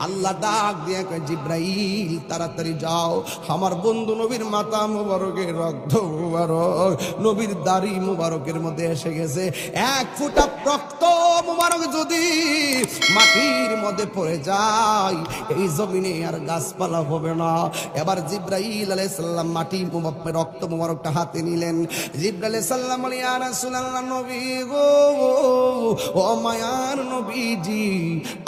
আল্লাহ ডাক দিয়ে কয় জিব্রাইল তাড়াতাড়ি যাও, আমার বন্ধু নবীর মাথা মুবারকের রক্ত মুবারক নবীর দাড়ি মুবারকের মধ্যে এসে গেছে। এক ফোঁটা রক্ত মুবারক যদি মাটির মধ্যে পড়ে যায় এই জমিনে আর গাছপালা হবে না। এবার জিব্রাইল আলাইহিস সালাম মাটি রক্ত মুবারকটা হাতে নিলেন। জিব্রাইল আলাইহিস সালাম বলে ইয়া রাসূলুল্লাহ, নবী গো, ও মায়ার নবীজি,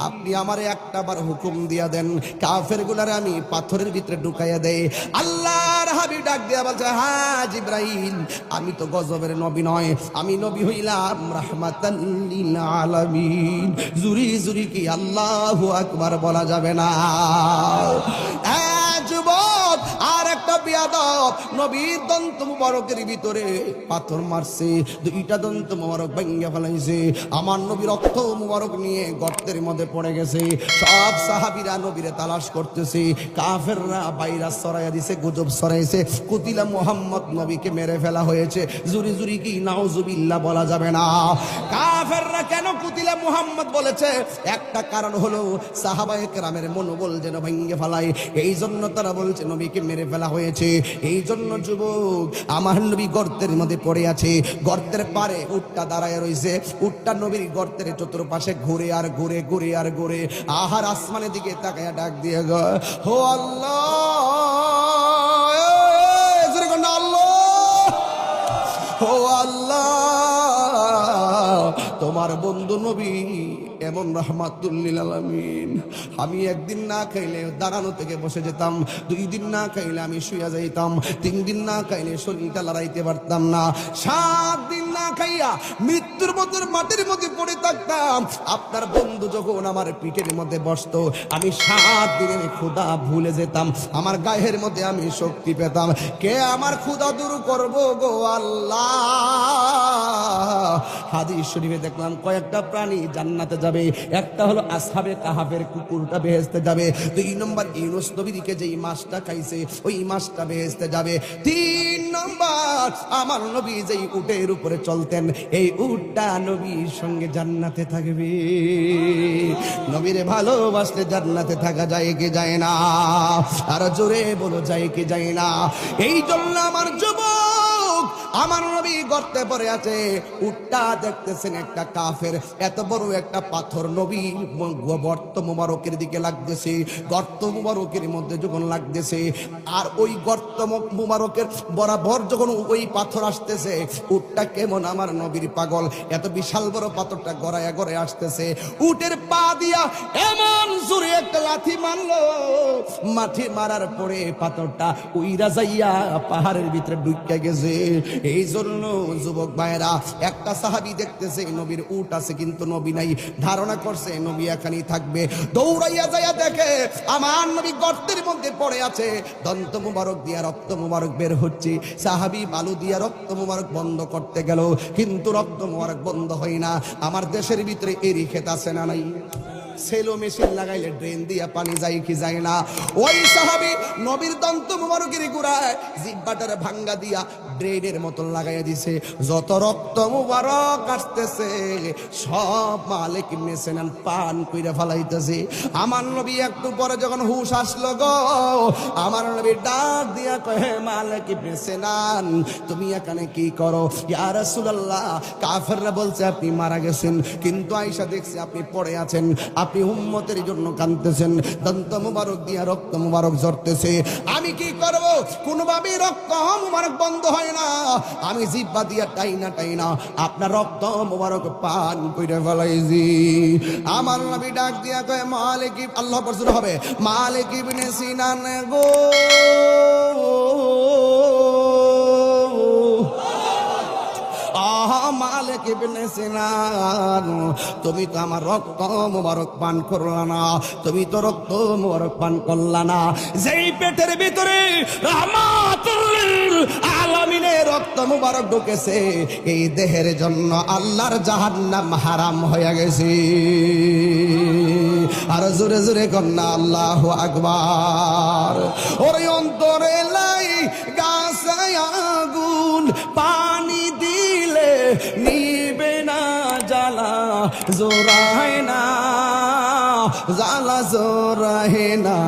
আপনি আমারে একটা বার হুকুম দিয়া দেন, কাফের গুলারে আমি পাথরের ভিতরে ঢুকাইয়া দেই। আল্লাহর হাবিব ডাক দিয়া বলছে, হ্যাঁ জিব্রাইল, আমি তো গজবের নবী নয়, আমি নবী হইলাম রাহমাতাল লিল আলামিন। জুরি জুরি কি আল্লাহু আকবার বলা যাবে না? যুবক আর একটা বিয়াদব নবীর দন্ত মুবারকের ভিতরে পাথর মারছে, দুইটা দন্ত মুবারক ভেঙে ফেলাইছে। আমার নবী রক্ত মুবারক নিয়ে গর্তের মধ্যে পড়ে গেছে। সব সাহাবীরা নবীরে তালাশ করতেছে, কাফেররা ভাইরাস ছড়াইয়া দিছে, গুজব ছড়াইছে, কুতিলা মুহাম্মদ, নবীকে মেরে ফেলা হয়েছে। জুরি জুরি কি নাউজুবিল্লাহ বলা যাবে না? কাফেররা কেন কুতিলা মুহাম্মদ বলেছে? একটা কারণ হলো সাহাবায়ে কেরামের মনোবল যেন ভেঙে ফেলায়, এই জন্য তারা বলছে নবীকে মেরে ফেলা হয়েছে। এই জন্য যুবক আমার নবী গর্তের মধ্যে পড়ে আছে, গর্তের পারে উটটা দাঁড়ায় রয়েছে, উটটা নবীর গর্তের চতুর্পাশে ঘুরে আর ঘুরে ঘুরে আর ঘুরে আহার আসমানের দিকে তাকায়া ডাক দিয়ে গো, হো আল্লাহ, ও আল্লাহ, তোমার বন্ধু নবী এমন রাহমাতুল লিল আলামিন। আমি একদিন না খাইলে দাঁড়ানো থেকে বসে যেতাম, 2 দিন না খাইলে আমি শুয়ে যাইতাম, 3 দিন না খাইলে শরীরটা লড়াইতে পারতাম না, 7 দিন না খাইয়া মৃত্যুর মতো মাটির মধ্যে পড়ে থাকতাম। আপনার বন্ধু যখন আমার পিঠের মধ্যে বসতো, আমি 7 দিনের ক্ষুধা ভুলে যেতাম, আমার গায়ের মধ্যে আমি শক্তি পেতাম। কে আমার ক্ষুধা দূর করবো গো আল্লাহ? হাদিস শরীফে দেখলাম কয়েকটা প্রাণী জান্নাতে যাবে। একটা হলো আসহাবে কাহাফের কুকুরটা বেহেশতে যাবে। 2 নম্বর ইউনূস নবীকে যেই মাছটা খাইছে ওই মাছটা বেহেশতে যাবে। 3 নম্বর আমার নবী যেই উটের উপরে চলতেন এই উটটা নবীর সঙ্গে জান্নাতে থাকবে। নবীরে ভালোবাসলে জান্নাতে থাকা যায় কি যায় না? আর জোরে বলো যায় কি যায় না? এই জন্য আমার যুবক আমার নবী গর্তে পড়ে আছে, উটটা দেখতেছেন একটা কাফের এত বড় একটা পাথর নবী গর্ত মুবারকের দিকে লাগতেছে। গর্ত মুবারকের মধ্যে যখন লাগতেছে আর ওই গর্ত মুবারকের বরাবর যখন ওই পাথর আসতেছে, উটটা কেমন আমার নবীর পাগল, এত বিশাল বড় পাথরটা গড়ায়া গড়ায় আসতেছে, উটের পা দিয়া এমন জোরে একটা লাথি মারলো, মাঠে মারার পরে পাথরটা উইরা যাইয়া পাহাড়ের ভিতরে ঢুকে গেছে। এই জন্য যুবক ভাইরা একটা সাহাবী দেখতেছে নবীর উট আছে কিন্তু নবী নাই, ধারণা করছে নবী এখানেই থাকবে, দৌড়াইয়া যাইয়া দেখে আমার নবী গর্তের মধ্যে পড়ে আছে, দন্ত মুবারক দিয়া রক্ত মুবারক বের হচ্ছে। সাহাবী বালু দিয়া রক্ত মুবারক বন্ধ করতে গেল কিন্তু রক্ত মুবারক বন্ধ হয় না। আমার দেশের ভিতরে এরি ক্ষেত আছে না নাই? সেলো মেশিন লাগাইলে ড্রেন দিয়া পানি যায় কি যায় না? ওই সাহাবী নবীর দন্ত মুবারকের গোড়ায় জিহ্বাটার ভাঙ্গা দিয়া ড্রেনের মতন লাগাইয়া দিছে। যত রক্ত মুবারক আসতেছে সব মালিক ইবনে সিনান পান কইরা ফলাইতেছে। আমার নবী একটু পরে যখন হুঁশ আসলো গো, আমার নবী ডাক দিয়া কহে, মালিক ইবনে সিনান তুমি এখানে কি করো? ইয়া রাসূলুল্লাহ, কাফেররা বলছে আপনি মারা গেছেন, কিন্তু আয়েশা দেখছি আপনি পড়ে আছেন, আপনি উম্মতের জন্য কাঁদতেছেন, দন্ত মুবারক দিয়া রক্ত মুবারক ঝরতেছে, আমি কি করব? কোনোভাবেই রক্ত মুবারক বন্ধ হয় না, আমি জিহ্বা দিয়া টাইনা টাইনা আপনার রক্ত মুবারক পান কইরা ফেলাইছি। আমার নবী ডাক দিয়া কয়, মালিক, আল্লাহ পরিচিত হবে, মালিক ইবনে সিনান গো, মালিক ইবনে সিনান তুমি তো আমার রক্ত মুবারক পান করলা না, তুমি তো রক্ত মুবারক পান করলা না। যেই পেটের ভিতরে রাহমাতুল লিল আলামিনের রক্ত মুবারক ঢুকেছে এই দেহের জন্য আল্লাহর জাহান্নাম হারাম হয়ে গেছে। আর জোরে জোরে কন্যা আল্লাহু আকবার। ওরে অন্তরে লাই গাছায় আগুন, পানি দিলে নিবে না জ্বালা জোড়ায় না, জ্বালা জো রহে না